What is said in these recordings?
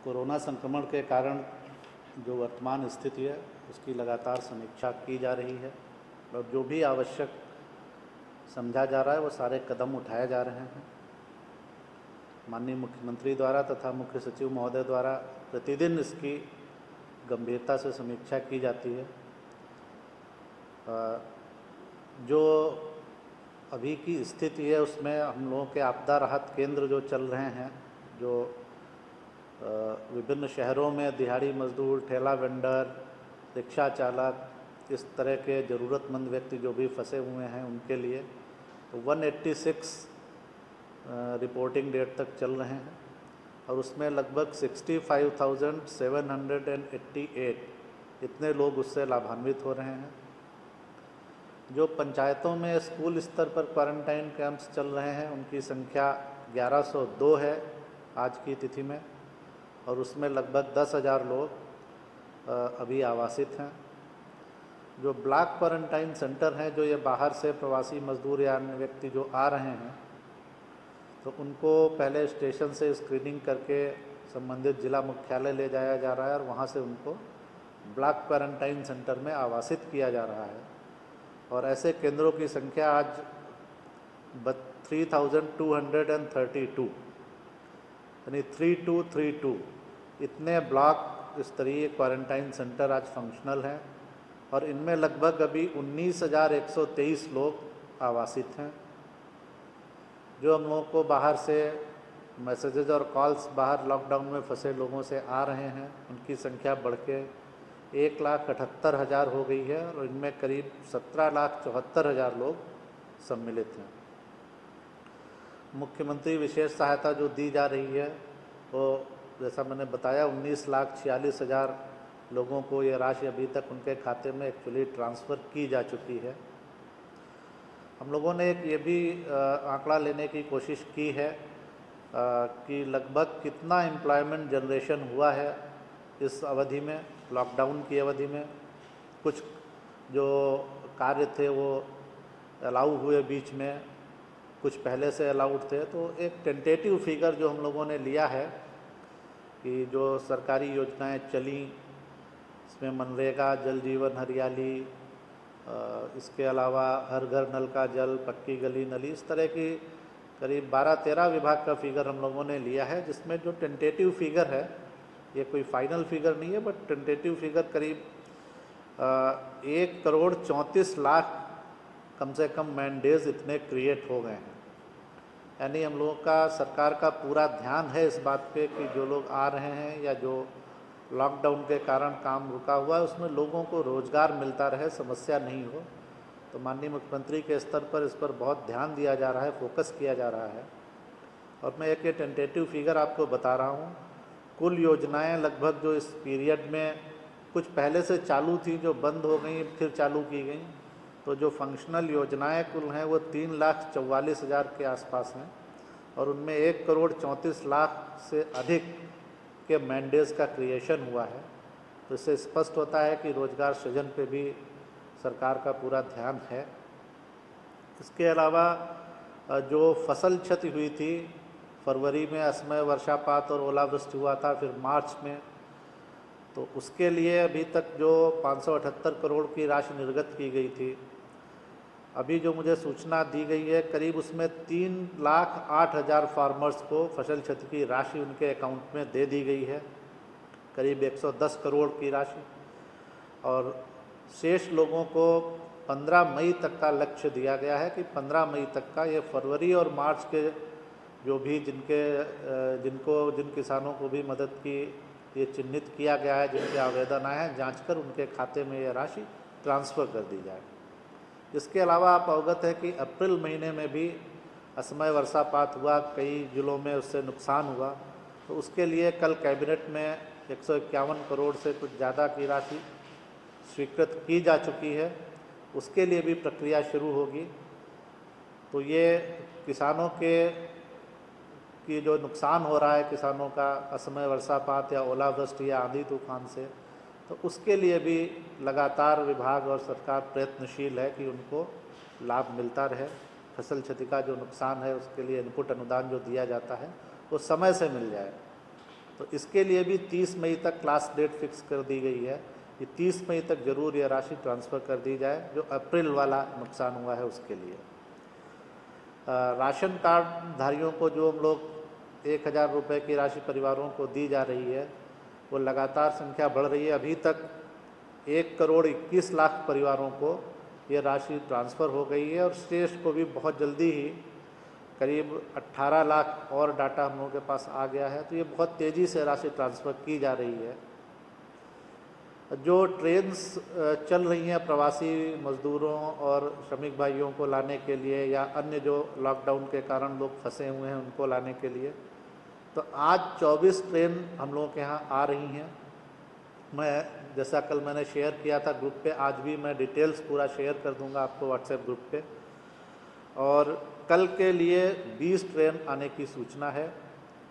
Corona संक्रमण के कारण जो वर्तमान स्थिति है उसकी लगातार समीक्षा की जा रही है और जो भी आवश्यक समझा जा रहा है वो सारे कदम उठाए जा रहे हैं। माननीय मुख्यमंत्री द्वारा तथा मुख्य सचिव महोदय द्वारा प्रतिदिन इसकी गंभीरता से समीक्षा की जाती है। जो अभी की स्थिति है उसमें हम लोगों के आपदा राहत केंद्र जो चल रहे हैं, जो विभिन्न शहरों में दिहाड़ी मजदूर, ठेला वेंडर, रिक्शा चालक, इस तरह के ज़रूरतमंद व्यक्ति जो भी फंसे हुए हैं उनके लिए तो 186 रिपोर्टिंग डेट तक चल रहे हैं और उसमें लगभग 65,788 इतने लोग उससे लाभान्वित हो रहे हैं। जो पंचायतों में स्कूल स्तर पर क्वारंटाइन कैंप्स चल रहे हैं उनकी संख्या 1102 है आज की तिथि में और उसमें लगभग 10,000 लोग अभी आवासित हैं। जो ब्लॉक क्वारंटाइन सेंटर हैं, जो ये बाहर से प्रवासी मजदूर या अन्य व्यक्ति जो आ रहे हैं तो उनको पहले स्टेशन से स्क्रीनिंग करके संबंधित जिला मुख्यालय ले जाया जा रहा है और वहाँ से उनको ब्लॉक क्वारंटाइन सेंटर में आवासित किया जा रहा है और ऐसे केंद्रों की संख्या आज 3232 यानी 3232 इतने ब्लॉक स्तरीय क्वारंटाइन सेंटर आज फंक्शनल हैं और इनमें लगभग अभी 19,123 लोग आवासित हैं। जो हम लोगों को बाहर से मैसेजेज और कॉल्स बाहर लॉकडाउन में फंसे लोगों से आ रहे हैं उनकी संख्या बढ़ के 1,78,000 हो गई है और इनमें करीब 17,74,000 लोग सम्मिलित हैं। मुख्यमंत्री विशेष सहायता जो दी जा रही है वो जैसा मैंने बताया 19,46,000 लोगों को ये राशि अभी तक उनके खाते में एक्चुअली ट्रांसफ़र की जा चुकी है। हम लोगों ने एक ये भी आंकड़ा लेने की कोशिश की है कि लगभग कितना एम्प्लॉयमेंट जनरेशन हुआ है इस अवधि में, लॉकडाउन की अवधि में। कुछ जो कार्य थे वो अलाउ हुए बीच में, कुछ पहले से अलाउड थे, तो एक टेंटेटिव फिगर जो हम लोगों ने लिया है कि जो सरकारी योजनाएं चली इसमें मनरेगा, जल जीवन हरियाली, इसके अलावा हर घर नल का जल, पक्की गली नली, इस तरह की करीब 12-13 विभाग का फिगर हम लोगों ने लिया है, जिसमें जो टेंटेटिव फिगर है, ये कोई फाइनल फिगर नहीं है बट टेंटेटिव फिगर करीब 1,34,00,000 कम से कम मैन डेज इतने क्रिएट हो गए हैं। यानी हम लोगों का, सरकार का पूरा ध्यान है इस बात पे कि जो लोग आ रहे हैं या जो लॉकडाउन के कारण काम रुका हुआ है उसमें लोगों को रोज़गार मिलता रहे, समस्या नहीं हो। तो माननीय मुख्यमंत्री के स्तर पर इस पर बहुत ध्यान दिया जा रहा है, फोकस किया जा रहा है। और मैं एक ये टेंटेटिव फिगर आपको बता रहा हूँ। कुल योजनाएं लगभग जो इस पीरियड में कुछ पहले से चालू थी, जो बंद हो गई फिर चालू की गई, तो जो फंक्शनल योजनाएं कुल हैं वो 3,44,000 के आसपास हैं और उनमें 1,34,00,000 से अधिक के मैंडेज का क्रिएशन हुआ है। तो इससे स्पष्ट होता है कि रोजगार सृजन पे भी सरकार का पूरा ध्यान है। इसके अलावा जो फसल क्षति हुई थी, फरवरी में असमय वर्षापात और ओलावृष्टि हुआ था, फिर मार्च में, तो उसके लिए अभी तक जो 578 करोड़ की राशि निर्गत की गई थी, अभी जो मुझे सूचना दी गई है करीब उसमें 3,08,000 फार्मर्स को फसल क्षति की राशि उनके अकाउंट में दे दी गई है, करीब 110 करोड़ की राशि। और शेष लोगों को 15 मई तक का लक्ष्य दिया गया है कि 15 मई तक का, ये फरवरी और मार्च के जो भी जिन किसानों को भी मदद की ये चिन्हित किया गया है, जिनके आवेदन आए हैं, जांचकर उनके खाते में ये राशि ट्रांसफ़र कर दी जाए। इसके अलावा आप अवगत है कि अप्रैल महीने में भी असमय वर्षापात हुआ, कई जिलों में उससे नुकसान हुआ, तो उसके लिए कल कैबिनेट में 151 करोड़ से कुछ ज़्यादा की राशि स्वीकृत की जा चुकी है। उसके लिए भी प्रक्रिया शुरू होगी। तो ये किसानों की जो नुकसान हो रहा है किसानों का असमय वर्षापात या ओलावृष्टि या आंधी तूफान से, तो उसके लिए भी लगातार विभाग और सरकार प्रयत्नशील है कि उनको लाभ मिलता रहे। फसल क्षति का जो नुकसान है उसके लिए इनपुट अनुदान जो दिया जाता है वो समय से मिल जाए। तो इसके लिए भी 30 मई तक लास्ट डेट फिक्स कर दी गई है कि 30 मई तक ज़रूर ये राशि ट्रांसफ़र कर दी जाए जो अप्रैल वाला नुकसान हुआ है उसके लिए। राशन कार्ड धारियों को जो हम लोग 1000 रुपये की राशि परिवारों को दी जा रही है वो लगातार संख्या बढ़ रही है। अभी तक 1,21,00,000 परिवारों को ये राशि ट्रांसफ़र हो गई है और शेष को भी बहुत जल्दी ही करीब 18 लाख और डाटा हम लोगों के पास आ गया है। तो ये बहुत तेज़ी से राशि ट्रांसफ़र की जा रही है। जो ट्रेन्स चल रही हैं प्रवासी मज़दूरों और श्रमिक भाइयों को लाने के लिए या अन्य जो लॉकडाउन के कारण लोग फंसे हुए हैं उनको लाने के लिए, तो आज 24 ट्रेन हम लोगों के यहाँ आ रही हैं। मैं जैसा कल मैंने शेयर किया था ग्रुप पे, आज भी मैं डिटेल्स पूरा शेयर कर दूंगा आपको व्हाट्सएप ग्रुप पे। और कल के लिए 20 ट्रेन आने की सूचना है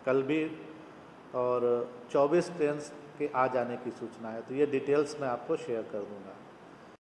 कल भी, और 24 ट्रेन के आ जाने की सूचना है। तो ये डिटेल्स मैं आपको शेयर कर दूंगा।